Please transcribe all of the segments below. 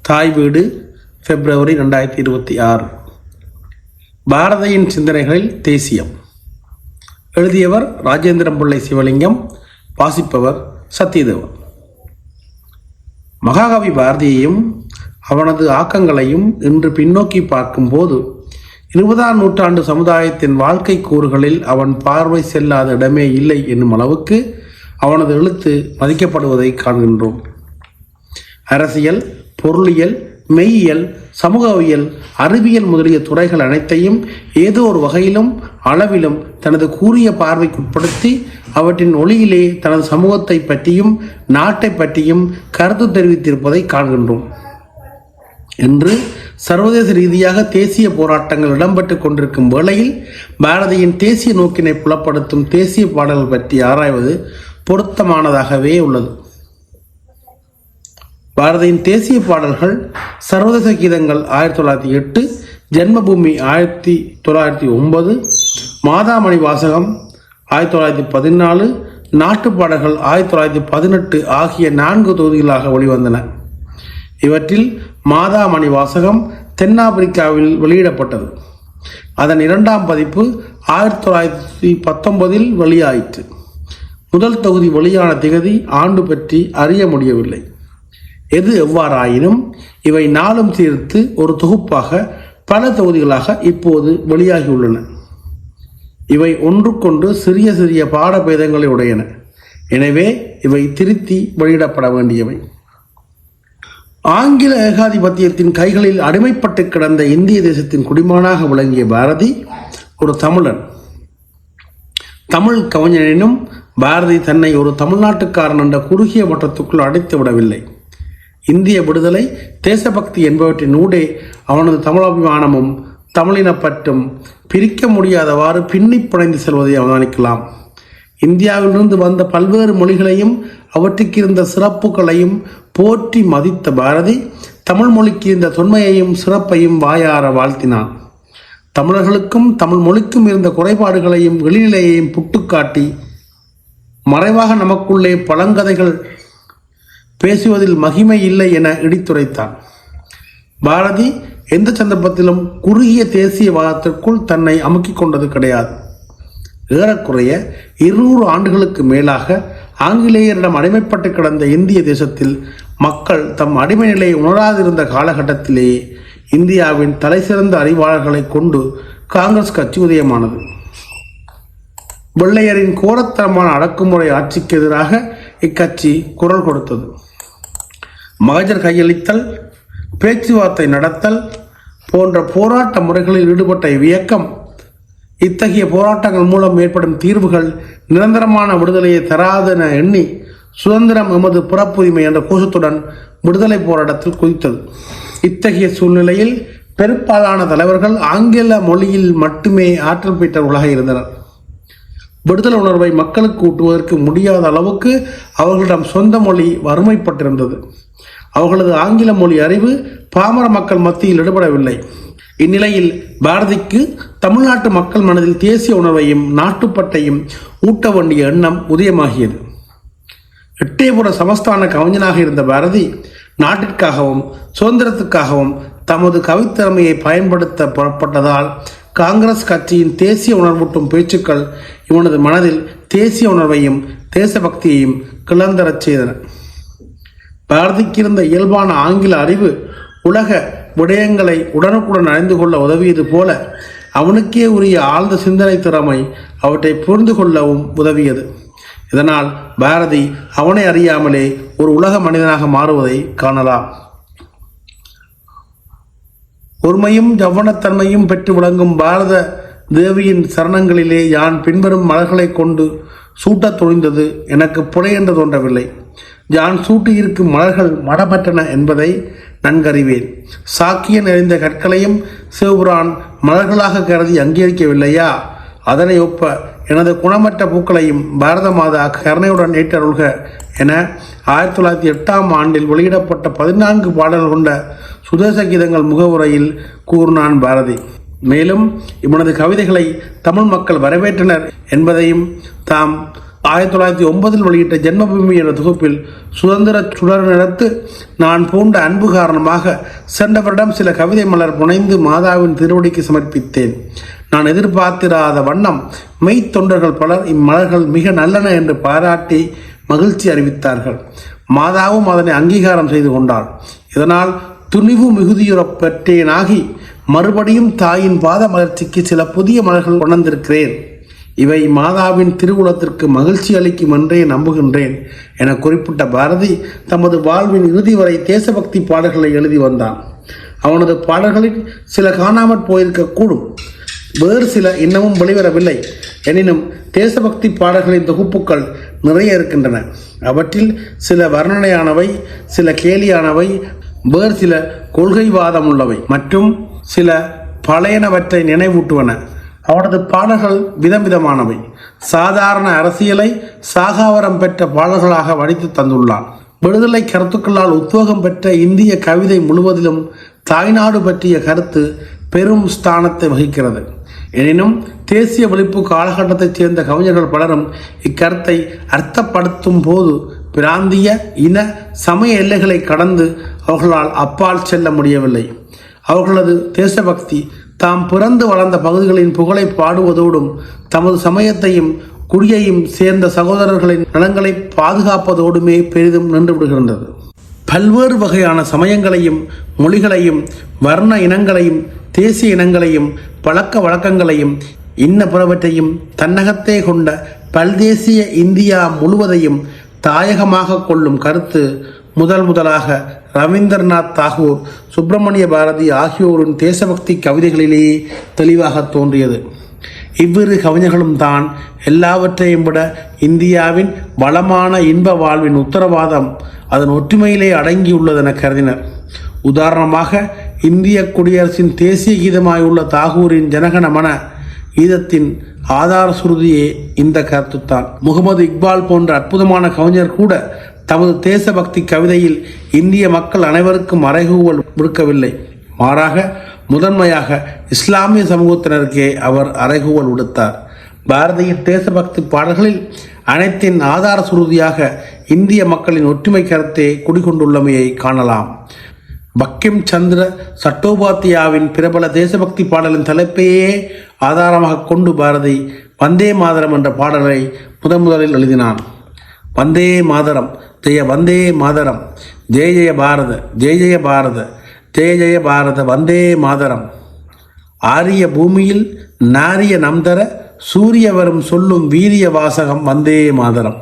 தாய் வீடு பிப்ரவரி 2026. பாரதியின் சிந்தனைகளில் தேசியம். எழுதியவர் ராஜேந்திரம் பிள்ளை சிவலிங்கம். வாசிப்பவர் சத்யதேவன். மகாகவி பாரதியையும் அவனது ஆக்கங்களையும் இன்று பின்னோக்கி பார்க்கும்போது 20ஆம் நூற்றாண்டு சமுதாயத்தின் வாழ்க்கை கூறுகளில் அவன் பார்வை செல்லாத இடமே இல்லை என்னும் அளவுக்கு அவனது எழுத்து மதிக்கப்படுவதை காண்கின்றோம். அரசியல், பொருளியல், மெய்யியல், சமூகவியல், அறிவியல் முதலிய துறைகள் அனைத்தையும் ஏதோ ஒரு வகையிலும் அளவிலும் தனது கூரிய பார்வைக்குட்படுத்தி அவற்றின் ஒளியிலே தனது சமூகத்தை பற்றியும் நாட்டை பற்றியும் கருத்து தெரிவித்திருப்பதை காண்கின்றோம். இன்று சர்வதேச ரீதியாக தேசிய போராட்டங்கள் இடம்பெற்றுக் கொண்டிருக்கும் வேளையில் பாரதியின் தேசிய நோக்கினை புலப்படுத்தும் தேசிய பாடல்கள் பற்றி ஆராய்வது பொருத்தமானதாகவே உள்ளது. பாரதியின் தேசிய பாடல்கள் சர்வதேச கீதங்கள் 1908, ஜென்மபூமி 1909, மாதாமணி வாசகம் 1914, நாட்டுப்பாடல்கள் 1918 ஆகிய 4 தொகுதிகளாக வெளிவந்தன. இவற்றில் மாதாமணி வாசகம் தென்னாப்பிரிக்காவில் வெளியிடப்பட்டது. அதன் 2ஆம் பதிப்பு 1919 வெளியாயிற்று. முதல் தொகுதி வெளியான திகதி ஆண்டு பற்றி அறிய முடியவில்லை. எது எவ்வாறாயினும் இவை 4ம் சேர்த்து ஒரு தொகுப்பாக பல தொகுதிகளாக இப்போது வெளியாகியுள்ளன. இவை ஒன்றுக்கொன்று சிறிய சிறிய பாடபேதங்களை உடையன. எனவே இவை திருத்தி வெளியிடப்பட வேண்டியவை. ஆங்கில ஏகாதிபத்தியத்தின் கைகளில் அடிமைப்பட்டு கிடந்த இந்திய தேசத்தின் குடிமகனாக விளங்கிய பாரதி ஒரு தமிழன். தமிழ் கவிஞனினும் பாரதி தன்னை ஒரு தமிழ்நாட்டுக்காரன் என்ற குறுகிய மட்டத்துக்குள் அடைத்து விடவில்லை. இந்திய விடுதலை, தேசபக்தி என்பவற்றின் ஊடே அவனது தமிழபிமானமும் தமிழினப்பற்றும் பிரிக்க முடியாதவாறு பின்னி பிணைந்து செல்வதை அவதானிக்கலாம். இந்தியாவிலிருந்து வந்த பல்வேறு மொழிகளையும் அவற்றுக்கு இருந்த சிறப்புகளையும் போற்றி மதித்த பாரதி தமிழ் மொழிக்கு இருந்த தொன்மையையும் சிறப்பையும் வாயார வாழ்த்தினான். தமிழர்களுக்கும் தமிழ் மொழிக்கும் இருந்த குறைபாடுகளையும் வெளிநிலையையும் புட்டுக்காட்டி மறைவாக நமக்குள்ளே பழங்கதைகள் பேசுவதில் மகிமை இல்லை என இடித்துரைத்தான். பாரதி எந்த சந்தர்ப்பத்திலும் குறுகிய தேசியவாதத்திற்குள் தன்னை அமுக்கிக் கொண்டது கிடையாது. ஏறக்குறைய 200 ஆண்டுகளுக்கு மேலாக ஆங்கிலேயரிடம் அடிமைப்பட்டு கிடந்த இந்திய தேசத்தில் மக்கள் தம் அடிமை நிலையை உணராதிருந்த காலகட்டத்திலேயே இந்தியாவின் தலைசிறந்த அறிவாளர்களை கொண்டு காங்கிரஸ் கட்சி உதயமானது. வெள்ளையரின் கோரத்தரமான அடக்குமுறை ஆட்சிக்கு எதிராக இக்கட்சி குரல் கொடுத்தது. மகஜர் கையளித்தல், பேச்சுவார்த்தை நடத்தல் போன்ற போராட்ட முறைகளில் ஈடுபட்ட இவ்வியக்கம் இத்தகைய போராட்டங்கள் மூலம் ஏற்படும் தீர்வுகள் நிரந்தரமான விடுதலையை தராதென எண்ணி சுதந்திரம் எமது பிறப்புரிமை என்ற கோஷத்துடன் விடுதலை போராட்டத்தில் குதித்தது. இத்தகைய சூழ்நிலையில் பெரும்பாலான தலைவர்கள் ஆங்கில மொழியில் மட்டுமே ஆற்றல் பெற்றவர்களாக இருந்தனர். விடுதலை உணர்வை மக்களுக்கு ஊட்டுவதற்கு முடியாத அளவுக்கு அவர்களிடம் சொந்த மொழி வறுமைப்பட்டிருந்தது. அவர்களது ஆங்கில மொழி அறிவு பாமர மக்கள் மத்தியில் ஈடுபடவில்லை. இந்நிலையில் பாரதிக்கு தமிழ்நாட்டு மக்கள் மனதில் தேசிய உணர்வையும் நாட்டுப்பட்டையும் ஊட்ட வேண்டிய எண்ணம் உதயமாகியது. எட்டயபுர சமஸ்தான கவிஞனாக இருந்த பாரதி நாட்டிற்காகவும் சுதந்திரத்துக்காகவும் தமது கவித்திறமையை பயன்படுத்த புறப்பட்டதால் காங்கிரஸ் கட்சியின் தேசிய உணர்வூட்டும் பேச்சுக்கள் இவனது மனதில் தேசிய உணர்வையும் தேசபக்தியையும் கிளந்தரச் செய்தன. பாரதிக்கு இருந்த இயல்பான ஆங்கில அறிவு உலக விடயங்களை உடனுக்குடன் அறிந்து கொள்ள உதவியது போல அவனுக்கே உரிய ஆழ்ந்த சிந்தனை திறமை அவற்றை புரிந்து கொள்ளவும் உதவியது. இதனால் பாரதி அவனை அறியாமலே ஒரு உலக மனிதனாக மாறுவதை காணலாம். ஒருமையும் யவ்வனத்தன்மையும் பெற்று விளங்கும் பாரத தேவியின் சரணங்களிலே யான் பின்வரும் மலர்களை கொண்டு சூட்டத் துணிந்தது எனக்கு புலை என்று தோன்றவில்லை. யான் சூட்டியிருக்கும் மலர்கள் மடமற்றன என்பதை நன்கறிவேன். சாக்கிய நிறைந்த கற்களையும் சிவபுரான் மலர்களாக கருதி அங்கீகரிக்கவில்லையா? அதனை ஒப்ப எனது குணமற்ற பூக்களையும் பாரத மாதா கருணையுடன் ஏற்றருள்க என 1908ஆம் ஆண்டில் வெளியிடப்பட்ட 14 பாடல்கள் கொண்ட சுதேச கீதங்கள் முகவுரையில் கூறினான் பாரதி. மேலும் இவனது கவிதைகளை தமிழ் மக்கள் வரவேற்றனர் என்பதையும் தாம் 1909 வெளியிட்ட ஜென்மபூமி என்ற தொகுப்பில் சுதந்திர சுடர் நிறத்து நான் பூண்ட அன்பு காரணமாக சென்ற வருடம் சில கவிதை மலர் புனைந்து மாதாவின் திருவடிக்கு சமர்ப்பித்தேன். நான் எதிர்பார்த்திராத வண்ணம் மெய்த்தொண்டர்கள் பலர் இம்மலர்கள் மிக நல்லன என்று பாராட்டி மகிழ்ச்சி அறிவித்தார்கள். மாதாவும் அதனை அங்கீகாரம் செய்து கொண்டாள். இதனால் துணிவு மிகுதியுறப் பெற்றேனாகி மறுபடியும் தாயின் பாத மலர்ச்சிக்கு சில புதிய மலர்கள் கொண்டிருக்கிறேன். இவை மாதாவின் திருவுளத்திற்கு மகிழ்ச்சி அளிக்கும் என்றே நம்புகின்றேன் என குறிப்பிட்ட பாரதி தமது வாழ்வின் இறுதி வரை தேசபக்தி பாடல்களை எழுதி வந்தான். அவனது பாடல்களில் சில காணாமற் போயிருக்கக்கூடும், வேறு சில இன்னமும் வெளிவரவில்லை. எனினும் தேசபக்தி பாடல்களின் தொகுப்புகள் நிறைய இருக்கின்றன. அவற்றில் சில வர்ணனையானவை, சில கேலியானவை, வேறு சில கொள்கைவாதம் உள்ளவை மற்றும் சில பழையனவற்றை நினைவூட்டுவன. அவனது பாடல்கள் விதவிதமானவை. சாதாரண அரசியலை சாகாவரம் பெற்ற பாடல்களாக வடித்து தந்துள்ளான். விடுதலை கருத்துக்களால் உத்வேகம் பெற்ற இந்திய கவிதை முழுவதிலும் தாய்நாடு பற்றிய கருத்து பெரும் ஸ்தானத்தை வகிக்கிறது. எனினும் தேசிய விழிப்பு காலகட்டத்தைச் சேர்ந்த கவிஞர்கள் பலரும் இக்கருத்தை அர்த்தப்படுத்தும் போது பிராந்திய இன சமய எல்லைகளை கடந்து அவர்களால் அப்பால் செல்ல முடியவில்லை. அவர்களது தேசபக்தி தாம் பிறந்து வளர்ந்த பகுதிகளின் புகழை பாடுவதோடும் தமது சமயத்தையும் குடியையும் சேர்ந்த சகோதரர்களின் நலன்களை பாதுகாப்பதோடுமே பெரிதும் நின்று விடுகின்றது. பல்வேறு வகையான சமயங்களையும் மொழிகளையும் வர்ண இனங்களையும் தேசிய இனங்களையும் பழக்க வழக்கங்களையும் இன்ன பிறவற்றையும் தன்னகத்தே கொண்ட பல்தேசிய இந்தியா முழுவதையும் தாயகமாக கொள்ளும் கருத்து முதலாக ரவீந்திரநாத் தாகூர், சுப்பிரமணிய பாரதி ஆகியோரின் தேசபக்தி கவிதைகளிலேயே தெளிவாக தோன்றியது. இவ்விரு கவிஞர்களும் தான் எல்லாவற்றையும் விட இந்தியாவின் வளமான இன்ப வாழ்வின் உத்தரவாதம் அதன் ஒற்றுமையிலே அடங்கியுள்ளதென கருதினர். உதாரணமாக இந்திய குடியரசின் தேசிய கீதமாயுள்ள தாகூரின் ஜனகணமன கீதத்தின் ஆதார சுருதியே இந்த கருத்துத்தான். முகமது இக்பால் போன்ற அற்புதமான கவிஞர் கூட தமது தேசபக்தி கவிதையில் இந்திய மக்கள் அனைவருக்கும் அறைகூவல் விடுக்கவில்லை. மாறாக முதன்மையாக இஸ்லாமிய சமூகத்தினருக்கே அவர் அறைகூவல் விடுத்தார். பாரதியின் தேசபக்தி பாடல்களில் அனைத்தின் ஆதார சுருதியாக இந்திய மக்களின் ஒற்றுமை கருத்தே குடிகொண்டுள்ளமையை காணலாம். பக்கிம் சந்திர சட்டோபாத்தியாவின் பிரபல தேசபக்தி பாடலின் தலைப்பையே ஆதாரமாக கொண்டு பாரதி வந்தே மாதரம் என்ற பாடலை முதலில் எழுதினான். வந்தே மாதரம், ஜெய வந்தே மாதரம், ஜெய ஜெய பாரத, ஜெய ஜெய பாரத, ஜெய ஜெய பாரத, வந்தே மாதரம். ஆரிய பூமியில் நாரிய நம்தர சூரிய வரும் சொல்லும் வீரிய வாசகம் வந்தே மாதரம்.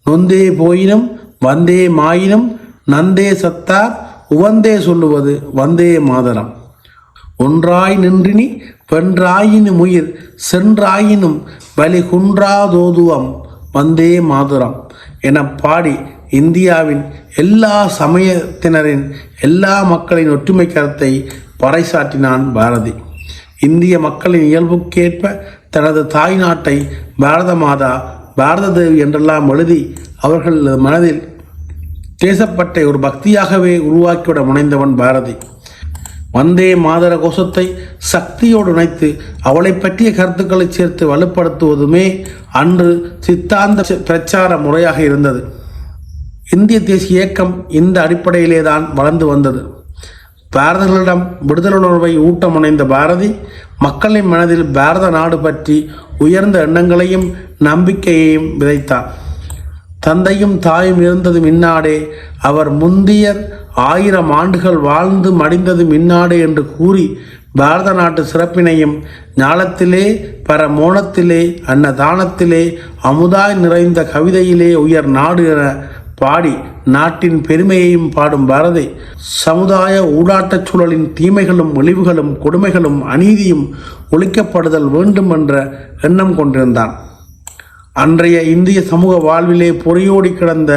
நொந்தே போயினும் வந்தே மாயினும் நந்தே சத்தார் உவந்தே சொல்லுவது வந்தே மாதரம். ஒன்றாய் நின்றினி வென்றாயினும் உயிர் சென்றாயினும் வலி குன்றாதோதுவம் வந்தே மாதரம் என பாடி இந்தியாவின் எல்லா சமயத்தினரின் எல்லா மக்களின் ஒற்றுமை கருத்தை பறைசாற்றினான் பாரதி. இந்திய மக்களின் இயல்புக்கேற்ப தனது தாய் நாட்டை பாரத மாதா, பாரத தேவி என்றெல்லாம் எழுதி அவர்கள் மனதில் தேசப்பட்டை ஒரு பக்தியாகவே உருவாக்கிவிட முனைந்தவன் பாரதி. வந்தே மாதர கோஷத்தை சக்தியோடு இணைத்து அவளை பற்றிய கருத்துக்களை சேர்த்து வலுப்படுத்துவதுமே அன்று சித்தாந்த பிரச்சார முறையாக இருந்தது. இந்திய தேசிய இயக்கம் இந்த அடிப்படையிலே தான் வளர்ந்து வந்தது. பாரதர்களிடம் விடுதலை உணர்வை ஊட்ட முனைந்த பாரதி மக்களின் மனதில் பாரத நாடு பற்றி உயர்ந்த எண்ணங்களையும் நம்பிக்கையையும் விதைத்தார். தந்தையும் தாயும் இருந்தது இந்நாடே, அவர் முந்தியர் 1000 ஆண்டுகள் வாழ்ந்து மடிந்தது இந்நாடு என்று கூறி பாரத நாட்டு சிறப்பினையும் ஞாலத்திலே பரமோணத்திலே அன்னதானத்திலே அமுதாய் நிறைந்த கவிதையிலே உயர் நாடு என பாடி நாட்டின் பெருமையையும் பாடும் பாரதி சமுதாய ஊடாட்டச் சூழலின் தீமைகளும் இழிவுகளும் கொடுமைகளும் அநீதியும் ஒழிக்கப்படுதல் வேண்டும் என்ற எண்ணம் கொண்டிருந்தான். அன்றைய இந்திய சமூக வாழ்விலே பொறியோடி கிடந்த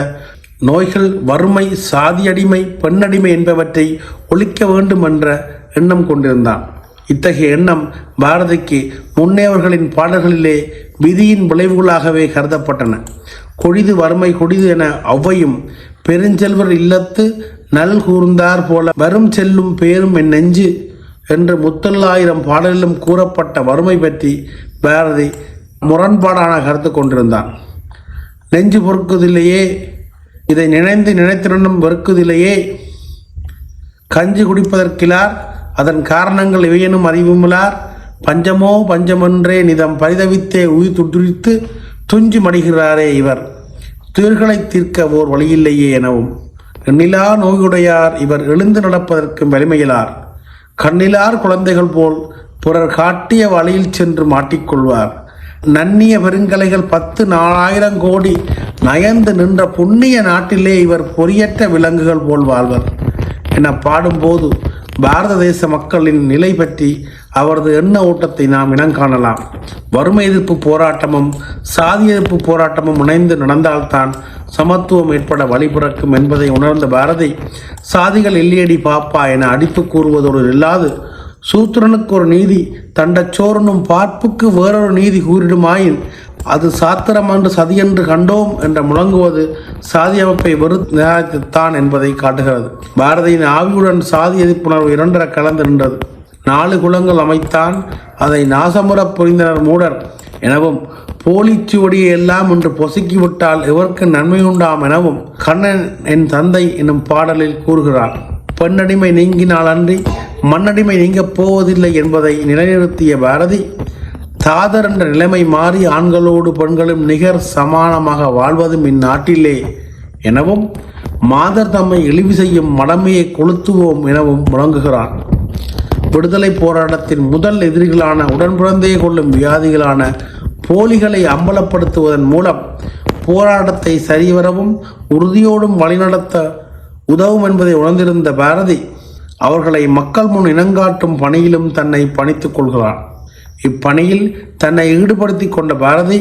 நோய்கள், வறுமை, சாதியடிமை, பெண்ணடிமை என்பவற்றை ஒழிக்க வேண்டும் என்ற எண்ணம் கொண்டிருந்தான். இத்தகைய எண்ணம் பாரதிக்கு முன்னேவர்களின் பாடல்களிலே விதியின் விளைவுகளாகவே கருதப்பட்டன. கொடிது வறுமை கொடிது என ஒவ்வையும் பெருஞ்செல்வர் இல்லத்து நல் கூர்ந்தார் போல வரும் செல்லும் பேரும் என் நெஞ்சு என்று 1000 பாடலிலும் கூறப்பட்ட வறுமை பற்றி பாரதி முரண்பாடான கருத்து கொண்டிருந்தான். நெஞ்சு பொறுக்குதில்லையே, இதை நினைத்திடனும் வெறுக்குதில்லையே. கஞ்சி குடிப்பதற்கிலார், அதன் காரணங்கள் இவையெனும் அறிவுமிலார். பஞ்சமோ பஞ்சமென்றே நிதம் பரிதவித்தே உயிர் துடித்து துஞ்சி மடிகிறாரே இவர். துயர்களை தீர்க்க ஓர் வழியில்லையே எனவும். எண்ணிலா நோயுடையார் இவர் எழுந்து நடப்பதற்கு வலிமையிலார். கண்ணிலார் குழந்தைகள் போல் பிறர் காட்டிய வழியில் சென்று மாட்டிக்கொள்வார். நன்னிய பெருங்கலைகள் 10,000 கோடி நயந்து நின்ற புண்ணிய நாட்டிலே இவர் பொறியற்ற விலங்குகள் போல் வாழ்வர் என பாடும்போது பாரத தேச மக்களின் நிலை பற்றி அவரது எண்ண ஓட்டத்தை நாம் இனங்காணலாம். வறுமை எதிர்ப்பு போராட்டமும் சாதி எதிர்ப்பு போராட்டமும் இணைந்து நடந்தால்தான் சமத்துவம் ஏற்பட வழிபிறக்கும் என்பதை உணர்ந்த பாரதி, சாதிகள் இல்லையடி பாப்பா என அடிப்பு கூறுவதோடு இல்லாது, சூத்திரனுக்கு ஒரு நீதி தண்டச்சோரனும் பார்ப்புக்கு வேறொரு நீதி கூறிடுமாயின் அது சாத்திரம் என்று சதியென்று கண்டோம் என்ற முழங்குவது சாதி அமைப்பை நிராகரித்துத்தான் என்பதை காட்டுகிறது. பாரதியின் ஆவியுடன் சாதி எதிர்ப்புணர்வு இரண்டர கலந்து நின்றது. 4 குலங்கள் அமைத்தான், அதை நாசமுறப் புரிந்தனர் மூடர் எனவும், போலிச்சுவடியை எல்லாம் இன்று பொசுக்கிவிட்டால் எவருக்கு நன்மை உண்டாம் எனவும் கண்ணன் என் தந்தை என்னும் பாடலில் கூறுகிறார். பெண்ணடிமை நீங்கினால் அன்றி மண்ணடிமை நீங்கப் போவதில்லை என்பதை நிலைநிறுத்திய பாரதி, தாதர் என்ற நிலைமை மாறி ஆண்களோடு பெண்களும் நிகர் சமானமாக வாழ்வதும் இந்நாட்டிலே எனவும், மாதர் தம்மை இழிவு செய்யும் மடமையை கொளுத்துவோம் எனவும் முழங்குகிறான். விடுதலை போராட்டத்தின் முதல் எதிரிகளான உடன்பிறந்தே கொள்ளும் வியாதிகளான போலிகளை அம்பலப்படுத்துவதன் மூலம் போராட்டத்தை சரிவரவும் உறுதியோடும் வழிநடத்த உதவும் என்பதை உணர்ந்திருந்த பாரதி, அவர்களை மக்கள் முன் இனங்காட்டும் பணியிலும் தன்னை பணித்துக் கொள்கிறார். இப்பணியில் தன்னை ஈடுபடுத்தி கொண்ட பாரதி,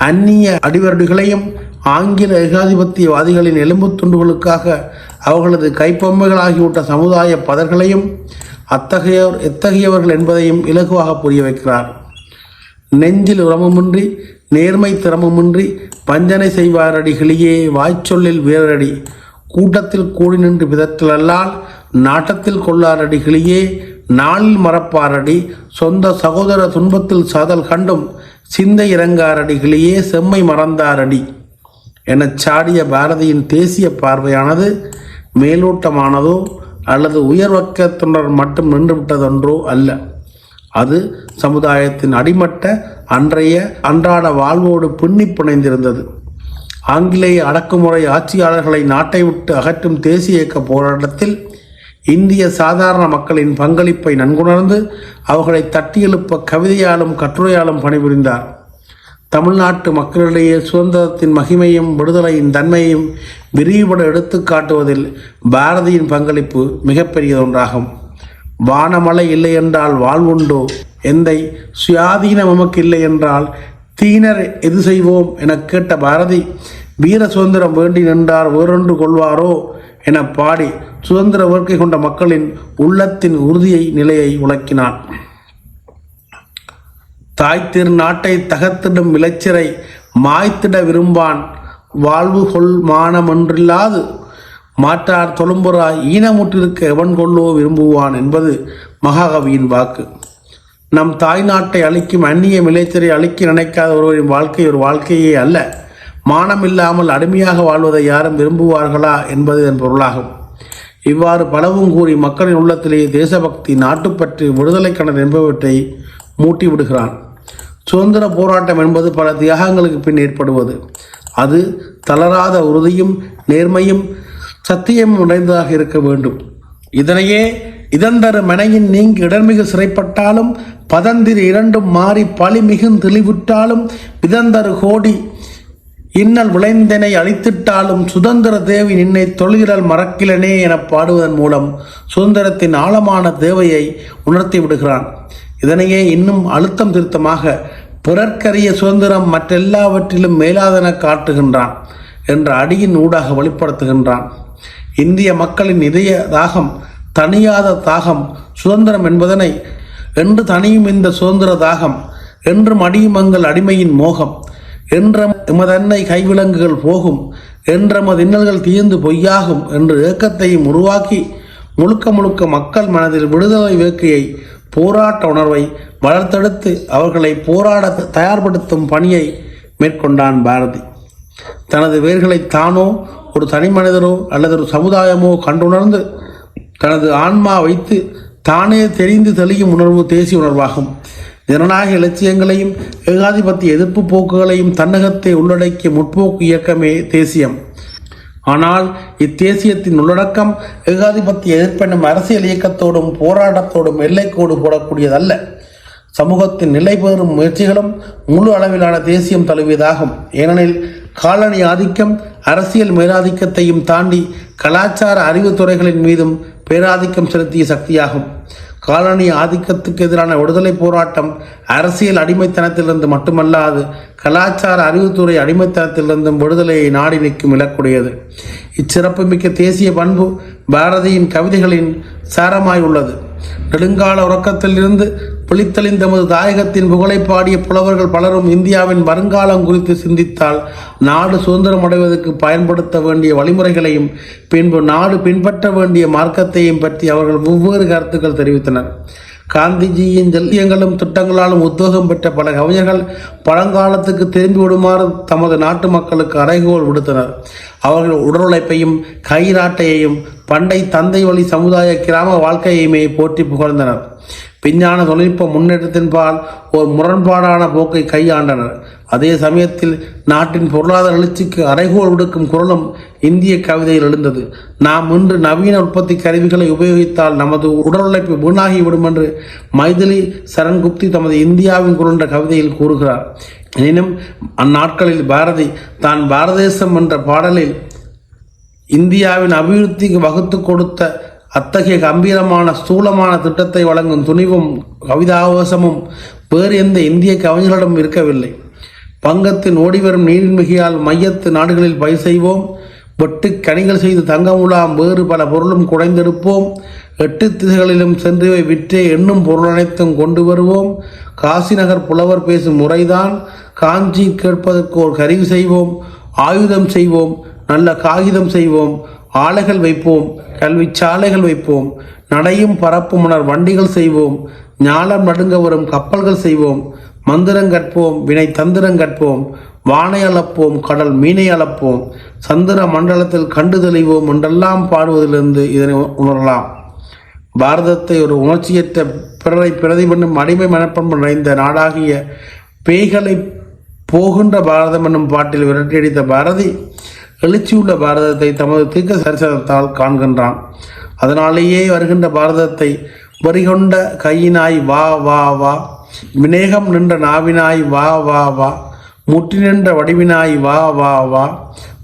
அந்நிய அடிவருடிகளையும் ஆங்கில ஏகாதிபத்தியவாதிகளின் எலும்பு துண்டுகளுக்காக அவர்களது கைப்பொம்மைகளாகிவிட்ட சமுதாய பதர்களையும் எத்தகையவர்கள் என்பதையும் இலகுவாக புரிய வைக்கிறார். நெஞ்சில் உரமுமின்றி நேர்மை திறமுமின்றி வஞ்சனை செய்வாரடி கிளியே வாய்ச்சொல்லில் வீரரடி, கூட்டத்தில் கூடி நின்று பிதற்றலால் நாட்டத்தில் கொள்ளாரடி கிளியே நாளில் மறப்பாரடி, சொந்த சகோதர துன்பத்தில் சாதல் கண்டும் சிந்தை இறங்காரடி கிளியே செம்மை மறந்தாரடி எனச் சாடிய பாரதியின் தேசிய பார்வையானது மேலோட்டமானதோ அல்லது உயர்வக்கத்துடன் மட்டும் நின்றுவிட்டதொன்றோ அல்ல. அது சமுதாயத்தின் அடிமட்ட அன்றாட வாழ்வோடு பின்னி பிணைந்திருந்தது. ஆங்கிலேய அடக்குமுறை ஆட்சியாளர்களை நாட்டை விட்டு அகற்றும் தேசிய இயக்க போராட்டத்தில் இந்திய சாதாரண மக்களின் பங்களிப்பை நன்குணர்ந்து அவர்களை தட்டியெழுப்ப கவிதையாலும் கட்டுரையாலும் பணிபுரிந்தார். தமிழ்நாட்டு மக்களிடையே சுதந்திரத்தின் மகிமையும் விடுதலையின் தன்மையையும் விரிவுபட எடுத்து காட்டுவதில் பாரதியின் பங்களிப்பு மிகப்பெரியதொன்றாகும். வானமழை இல்லை என்றால் வாழ்வுண்டோ, எந்தை சுயாதீனம் நமக்கு இல்லை என்றால் தீனர் எது செய்வோம் என கேட்ட பாரதி, வீர சுதந்திரம் வேண்டி நின்றார் வேறொன்று கொள்வாரோ என பாடி சுதந்திர வேட்கை கொண்ட மக்களின் உள்ளத்தின் உறுதியை நிலையை உலக்கினான். தாய் திரு நாட்டை தகர்த்திடும் இளைச்சரை மாய்த்திட விரும்பான், வாழ்வு கொள் மானமொன்றில்லாது மாற்றார் தொழும்புறாய் ஈனமுற்றிருக்க எவன் கொள்ளோ விரும்புவான் என்பது மகாகவியின் வாக்கு. நம் தாய் நாட்டை அழிக்கும் அந்நிய இளைச்சரை அழிக்க நினைக்காத ஒருவரின் வாழ்க்கை ஒரு வாழ்க்கையே அல்ல. மானம் இல்லாமல் அடிமையாக வாழ்வதை யாரும் விரும்புவார்களா என்பது இதன் பொருளாகும். இவ்வாறு பலவும் கூறி மக்களின் உள்ளத்திலேயே தேசபக்தி, நாட்டுப்பற்று, விடுதலை கணல் என்பவற்றை மூட்டி விடுகிறான். சுதந்திர போராட்டம் என்பது பல தியாகங்களுக்கு பின் ஏற்படுவது. அது தளராத உறுதியும் நேர்மையும் சத்தியமும் உடைந்ததாக இருக்க வேண்டும். இதனையே இதந்தரு மனையின் நீங்கி இடர்மிகு சிறைப்பட்டாலும் பதந்திரி இரண்டும் மாறி பழி மிகுந்து தெளிவுற்றாலும் விதந்தரு கோடி இன்னல் விளைந்தனை அழித்திட்டாலும் சுதந்திர தேவி நின்னை தொழுகிறல் மறக்கிலனே என பாடுவதன் மூலம் சுதந்திரத்தின் ஆழமான தேவையை உணர்த்தி விடுகிறான். இதனையே இன்னும் அழுத்தம் திருத்தமாக பிறர்க்கரிய சுதந்திரம் மற்றெல்லாவற்றிலும் மேலாதென காட்டுகின்றான் என்ற அடியின் ஊடாக வெளிப்படுத்துகின்றான். இந்திய மக்களின் இதய தாகம், தனியாத தாகம் சுதந்திரம் என்பதனை, என்று தனியும் இந்த சுதந்திர தாகம், என்றும் அடியுமங்கள் அடிமையின் மோகம், என்ற எமதன்னை கைவிலங்குகள் போகும், என்றமது இன்னல்கள் தீர்ந்து பொய்யாகும் என்று ஏக்கத்தையும் உருவாக்கி முழுக்க மக்கள் மனதில் விடுதலை வேட்கையை, போராட்ட உணர்வை வளர்த்தெடுத்து அவர்களை போராட தயார்படுத்தும் பணியை மேற்கொண்டான் பாரதி. தனது வேர்களை தானோ ஒரு தனி மனிதரோ அல்லது ஒரு சமுதாயமோ கண்டுணர்ந்து தனது ஆன்மா வைத்து தானே தெரிந்து தெளியும் உணர்வு தேசிய உணர்வாகும். ஜனநாயக இலட்சியங்களையும் ஏகாதிபத்திய எதிர்ப்பு போக்குகளையும் தன்னகத்தை உள்ளடக்கிய முற்போக்கு இயக்கமே தேசியம். ஆனால் இத்தேசியத்தின் உள்ளடக்கம் ஏகாதிபத்திய எதிர்ப்பெனும் அரசியல் இயக்கத்தோடும் போராட்டத்தோடும் எல்லைக்கோடு போடக்கூடியதல்ல. சமூகத்தின் நிலை பெறும் முயற்சிகளும் முழு அளவிலான தேசியம் தழுவியதாகும். ஏனெனில் காலனி ஆதிக்கம் அரசியல் மேலாதிக்கத்தையும் தாண்டி கலாச்சார அறிவுத்துறைகளின் மீதும் பேராதிக்கம் செலுத்திய சக்தியாகும். காலனி ஆதிக்கத்துக்கு எதிரான விடுதலை போராட்டம் அரசியல் அடிமைத்தனத்திலிருந்து மட்டுமல்லாது கலாச்சார அறிவுத்துறை அடிமைத்தனத்திலிருந்தும் விடுதலையை நாடி நிற்கும் இலக்குடையது. இச்சிறப்புமிக்க தேசிய பண்பு பாரதியின் கவிதைகளின் சாரமாய் உள்ளது. நெடுங்கால உறக்கத்தில் இருந்து விழித்தெளிந்த தமது தாயகத்தின் புகழை பாடிய புலவர்கள் பலரும் இந்தியாவின் வருங்காலம் குறித்து சிந்தித்தால் நாடு சுதந்திரம் அடைவதற்கு பயன்படுத்த வேண்டிய வழிமுறைகளையும் பின்பு நாடு பின்பற்ற வேண்டிய மார்க்கத்தையும் பற்றி அவர்கள் வெவ்வேறு கருத்துக்கள் தெரிவித்தனர். காந்திஜியின் ஜல்லியங்களும் திட்டங்களாலும் உத்வேகம் பெற்ற பல கவிஞர்கள் பழங்காலத்துக்கு திரும்பி விடுமாறு தமது நாட்டு மக்களுக்கு அறைகோல் விடுத்தனர். அவர்கள் உடல் உழைப்பையும் கைராட்டையையும் பண்டை தந்தை வழி சமுதாய கிராம வாழ்க்கையுமே போற்றி புகழ்ந்தனர். விஞ்ஞான தொழில்நுட்ப முன்னேற்றத்தின்பால் ஒரு முரண்பாடான போக்கை கையாண்டனர். அதே சமயத்தில் நாட்டின் பொருளாதார எழுச்சிக்கு அறைகோல் விடுக்கும் குரலும் இந்திய கவிதையில் எழுந்தது. நாம் இன்று நவீன உற்பத்தி கருவிகளை உபயோகித்தால் நமது உடல் உழைப்பு வீணாகிவிடும் என்று மைதிலி சரண்குப்தி தமது இந்தியாவின் குரல் என்ற கவிதையில் கூறுகிறார். எனினும் அந்நாட்களில் பாரதி தான் பாரதேசம் என்ற பாடலில் இந்தியாவின் அபிவிருத்திக்கு வகுத்து கொடுத்த அத்தகைய கம்பீரமான ஸ்தூலமான திட்டத்தை வழங்கும் துணிவும் கவிதாவசமும் வேறு எந்த இந்திய கவிஞர்களிடம் இருக்கவில்லை. பங்கத்தின் ஓடிவரும் நீரின் மிகையால் மையத்து நாடுகளில் பயிர் செய்வோம், வெட்டு கனிகள் செய்து தங்கமுலாம் வேறு பல பொருளும் குடைந்தெடுப்போம், 8 திசைகளிலும் சென்றுவை விற்றே எண்ணும் பொருள் அனைத்தும் கொண்டு வருவோம், காசி நகர் புலவர் பேசும் முறைதான், காஞ்சி கேட்பதற்கு ஒரு கருவி செய்வோம், ஆயுதம் செய்வோம், நல்ல காகிதம் செய்வோம், ஆலைகள் வைப்போம், கல்வி சாலைகள் வைப்போம், நடையும் பரப்பும் உணர் வண்டிகள் செய்வோம், ஞாலம் நடுங்க வரும் கப்பல்கள் செய்வோம், மந்திரம் கற்போம், வினை தந்திரம் கற்போம், வானை அளப்போம், கடல் மீனை அளப்போம், சந்திர மண்டலத்தில் கண்டு தெளிவோம் என்றெல்லாம் பாடுவதிலிருந்து இதனை உணரலாம். பாரதத்தை ஒரு உணர்ச்சியற்ற பிறரை பிரதிபண்ணும் அடிமை மனப்பண்பு நிறைந்த நாடாகிய பேய்களை போகின்ற பாரதம் என்னும் பாட்டில் விரட்டியடித்த பாரதி எழுச்சியுள்ள பாரதத்தை தமது தீர்க்க சரிசனத்தால் காண்கின்றான். அதனாலேயே வருகின்ற பாரதத்தை வரிகொண்ட கையினாய் வா வா வா, வினேகம் நின்ற நாவினாய் வா வா வா, முற்றி நின்ற வடிவினாய் வா வா வா,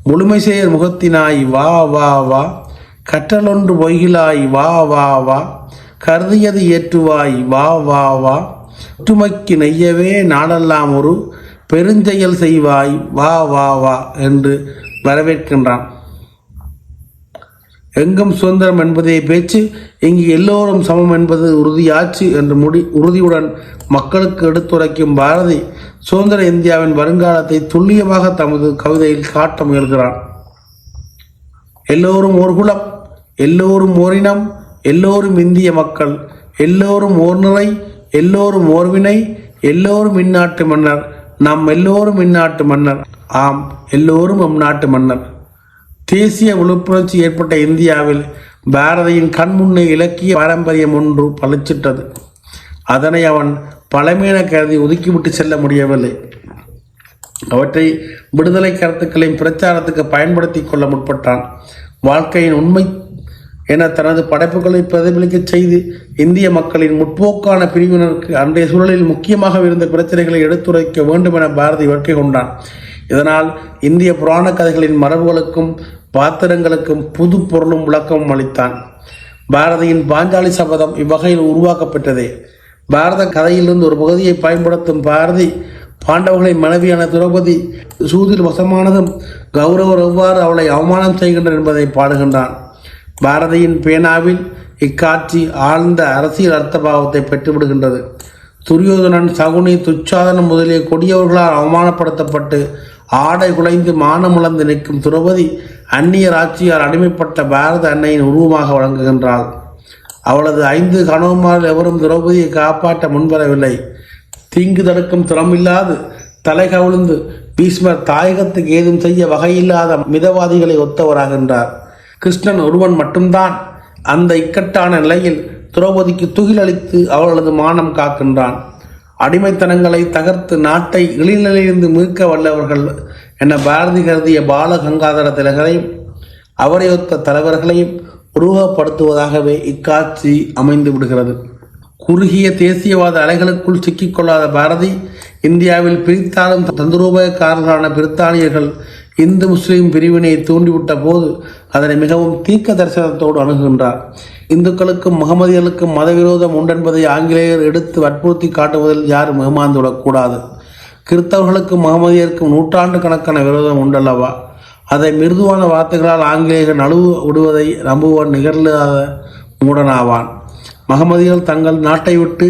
முழுமை செயல் முகத்தினாய் வா வா வா, கற்றலொன்று பொய்கிலாய் வா வா வா, கருதியது ஏற்றுவாய் வா வா வா, ஒற்றுமைக்கு நெய்யவே நாடெல்லாம் ஒரு பெருஞ்செயல் செய்வாய் வா வா வா என்று வரவேற்கின்றான். எங்கும் சுதந்திரம் என்பதே பேச்சு, இங்கு எல்லோரும் சமம் என்பது உறுதியாச்சு என்று உறுதியுடன் மக்களுக்கு எடுத்துரைக்கும் பாரதி சுதந்திர இந்தியாவின் வருங்காலத்தை துல்லியமாக தமது கவிதையில் காட்ட முயல்கிறான். எல்லோரும் ஓர் குலம், எல்லோரும் ஓரினம், எல்லோரும் இந்திய மக்கள், எல்லோரும் ஓர் நிறை, எல்லோரும் ஓர்வினை, எல்லோரும் இந்நாட்டு மன்னர், நாம் எல்லோரும் இந்நாட்டு மன்னர், ஆம் எல்லோரும் நம் நாட்டு மன்னர். தேசிய விழிப்புணர்ச்சி ஏற்பட்ட இந்தியாவில் பாரதியின் கண்முன்னே இலக்கிய பாரம்பரியம் ஒன்று பளிச்சிட்டது. அதனை அவன் பழமையான கருதி ஒதுக்கிவிட்டு செல்ல முடியவில்லை. அவற்றை விடுதலை கருத்துக்களின் பிரச்சாரத்துக்கு பயன்படுத்தி கொள்ள முற்பட்டான். வாழ்க்கையின் உண்மை என தனது படைப்புகளை பிரதிபலிக்க செய்து இந்திய மக்களின் முற்போக்கான பிரிவினருக்கு அன்றைய சூழலில் முக்கியமாக இருந்த பிரச்சனைகளை எடுத்துரைக்க வேண்டும் என பாரதி வேட்கை கொண்டான். இதனால் இந்திய புராண கதைகளின் மரபுகளுக்கும் பாத்திரங்களுக்கும் புது பொருளும் விளக்கமும் அளித்தான். பாரதியின் பாஞ்சாலி சபதம் இவ்வகையில் உருவாக்கப்பட்டதே. பாரத கதையிலிருந்து ஒரு பகுதியை பயன்படுத்தும் பாரதி பாண்டவர்களின் மனைவியான திரௌபதி சூதில் வசமானதும் கௌரவர் எவ்வாறு அவளை அவமானம் செய்கின்றனர் என்பதை பாடுகின்றான். பாரதியின் பேனாவில் இக்காட்சி ஆழ்ந்த அரசியல் அர்த்தபாவத்தை பெற்றுவிடுகின்றது. துரியோதனன், சகுனி, துச்சாதனம் முதலிய கொடியவர்களால் அவமானப்படுத்தப்பட்டு ஆடை குலைந்து மானமுழந்து நிற்கும் திரௌபதி அந்நியர் ஆட்சியால் அடிமைப்பட்ட பாரத அன்னையின் உருவமாக வழங்குகின்றாள். அவளது 5 கணவன்மாரில் எவரும் திரௌபதியை காப்பாற்ற முன்வரவில்லை. தீங்கு தடுக்கும் திறமில்லாது தலை கவிழ்ந்து பீஷ்மர் தாயகத்துக்கு ஏதும் செய்ய வகையில்லாத மிதவாதிகளை ஒத்தவராகின்றார். கிருஷ்ணன் ஒருவன் மட்டும்தான் அந்த இக்கட்டான நிலையில் திரௌபதிக்கு துகிலளித்து அவர்களது மானம் காக்கின்றான். அடிமைத்தனங்களை தகர்த்து நாட்டை இழிநிலையிலிருந்து மீட்க வல்லவர்கள் என பாரதி கருதிய பால கங்காதர திலகரையும் அவரையொத்த தலைவர்களையும் உருவப்படுத்துவதாகவே இக்காட்சி அமைந்து விடுகிறது. குறுகிய தேசியவாத அலைகளுக்குள் சிக்கிக்கொள்ளாத பாரதி இந்தியாவில் பிரித்தாளும் தந்துரூபகாரர்களான பிரித்தானியர்கள் இந்து முஸ்லீம் பிரிவினை தூண்டிவிட்ட போது அதனை மிகவும் தீர்க்க தரிசனத்தோடு அணுகுகின்றார். இந்துக்களுக்கும் முகமதியர்களுக்கும் மதவிரோதம் உண்டென்பதை ஆங்கிலேயர் எடுத்து வற்புறுத்தி காட்டுவதில் யாரும் ஏமாந்துவிடக்கூடாது. கிறிஸ்தவர்களுக்கும் முகமதியருக்கும் நூற்றாண்டு கணக்கான விரோதம் உண்டல்லவா? அதை மிருதுவான வார்த்தைகளால் ஆங்கிலேயர்கள் நழுவு விடுவதை நம்புவன் நிகழ்காத மூடனாவான். மகமதியர்கள் தங்கள் நாட்டை விட்டு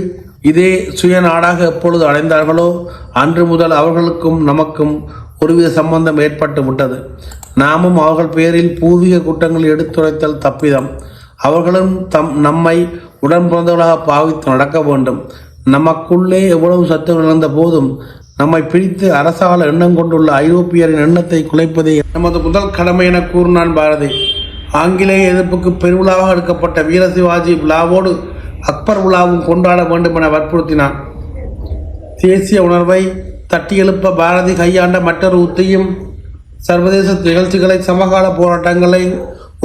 இதே சுய நாடாக எப்பொழுது அடைந்தார்களோ அன்று முதல் அவர்களுக்கும் நமக்கும் ஒருவித சம்பந்தம் ஏற்பட்டு விட்டது. நாமும் அவர்கள் பேரில் பூர்வீக குற்றங்கள் எடுத்துரைத்தல் தப்பிதம். அவர்களும் நம்மை உடன் பிறந்தவர்களாக பாவித்து நடக்க வேண்டும். நமக்குள்ளே எவ்வளவு சத்துவம் இழந்த போதும் நம்மை பிடித்து அரசால எண்ணம் கொண்டுள்ள ஐரோப்பியரின் எண்ணத்தை குலைப்பதே நமது முதல் கடமை என கூறினான் பாரதி. ஆங்கிலேய எதிர்ப்புக்கு பெருவிழாவாக எடுக்கப்பட்ட வீர சிவாஜி விழாவோடு அக்பர் விழாவும் கொண்டாட வேண்டும் என வற்புறுத்தினான். தேசிய உணர்வை தட்டி எழுப்ப பாரதி கையாண்ட மற்றொரு உத்தியும் சர்வதேச நிகழ்ச்சிகளை சமகால போராட்டங்களை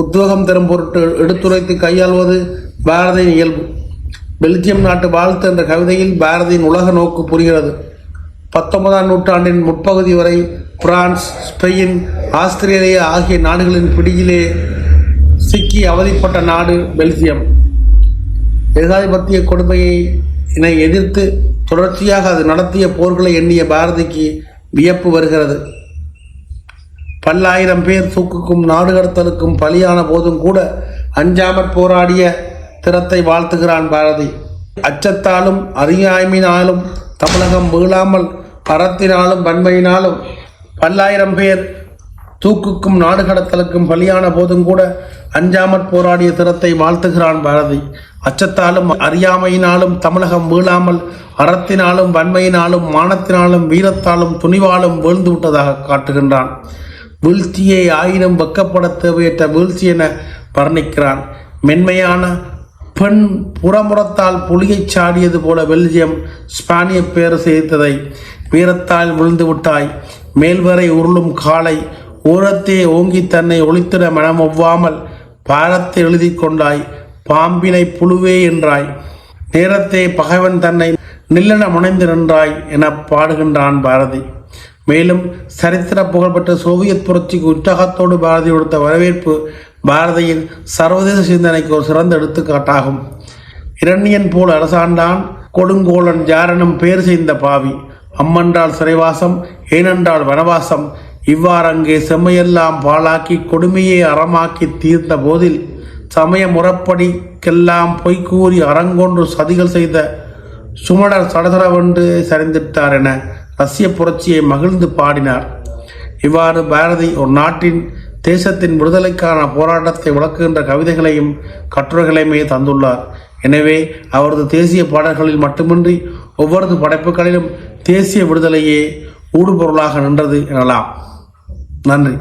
உத்வேகம் தரும் பொருட்டு எடுத்துரைத்து கையாள்வது பாரதியின் இயல்பு. பெல்ஜியம் நாட்டு வாழ்த்து என்ற கவிதையில் பாரதியின் உலக நோக்கு புரிகிறது. 19ஆம் நூற்றாண்டின் முற்பகுதி வரை பிரான்ஸ், ஸ்பெயின், ஆஸ்திரேலியா ஆகிய நாடுகளின் பிடியிலே சிக்கி அவதிப்பட்ட நாடு பெல்ஜியம். ஏகாதிபத்திய கொடுமையினை எதிர்த்து தொடர்ச்சியாக அது நடத்திய போர்களை எண்ணிய பாரதிக்கு வியப்பு வருகிறது. பல்லாயிரம் பேர் தூக்குக்கும் நாடு கடத்தலுக்கும் பலியான போதும் கூட அஞ்சாமற் போராடிய திறத்தை வாழ்த்துகிறான் பாரதி. அச்சத்தாலும் அறியாமையினாலும் தமிழகம் வீழாமல் அறத்தினாலும் வன்மையினாலும் பல்லாயிரம் பேர் தூக்குக்கும் நாடு கடத்தலுக்கும் பலியான போதும் கூட அஞ்சாமற் போராடிய திறத்தை வாழ்த்துகிறான் பாரதி. அச்சத்தாலும் அறியாமையினாலும் தமிழகம் வீழாமல் அறத்தினாலும் வன்மையினாலும் மானத்தினாலும் வீரத்தாலும் துணிவாலும் வீழ்ந்து விட்டதாக காட்டுகின்றான். வீழ்ச்சியை ஆயினும் வெக்கப்பட தேவையற்ற வீழ்ச்சி என வர்ணிக்கிறான். மென்மையான பெண் புறமுறத்தால் புலியை சாடியது போல பெல்ஜியம் ஸ்பானிய பேர் செய்ததை வீரத்தால் விழுந்து விட்டாய், மேல்வரை உருளும் காலை ஊரத்தே ஓங்கி தன்னை ஒளித்திட மனம் ஒவ்வாமல் பாரத்தை எழுதி கொண்டாய், பாம்பினை புழுவே என்றாய், நேரத்தே பகைவன் தன்னை நில்லென முனைந்து நின்றாய் என பாடுகின்றான் பாரதி. மேலும் சரித்திர புகழ்பெற்ற சோவியத் புரட்சிக்கு உற்சாகத்தோடு பாரதி கொடுத்த வரவேற்பு பாரதியின் சர்வதேச சிந்தனைக்கு ஒரு சிறந்த எடுத்துக்காட்டாகும். இரணியன் போல் அரசாண்டான் கொடுங்கோளன் ஜாரனும் பேர் செய்த பாவி, அம்மன்றால் சிறைவாசம் ஏனென்றால் வனவாசம், இவ்வாறங்கே செம்மையெல்லாம் பாழாக்கி கொடுமையை அறமாக்கி தீர்ந்த போதில் சமய முறப்படிக்கெல்லாம் பொய்கூறி அறங்கொன்று சதிகள் செய்த சுமடர் சடசடவென்று சரிந்திட்டார் என ரஷ்ய புரட்சியை மகிழ்ந்து பாடினார். இவ்வாறு பாரதி ஒரு நாட்டின் தேசத்தின் விடுதலைக்கான போராட்டத்தை விளக்குகின்ற கவிதைகளையும் கட்டுரைகளையுமே தந்துள்ளார். எனவே அவரது தேசிய பாடல்களில் மட்டுமின்றி ஒவ்வொரு படைப்புகளிலும் தேசிய விடுதலையே ஊடுபொருளாக நின்றது எனலாம். நன்றி.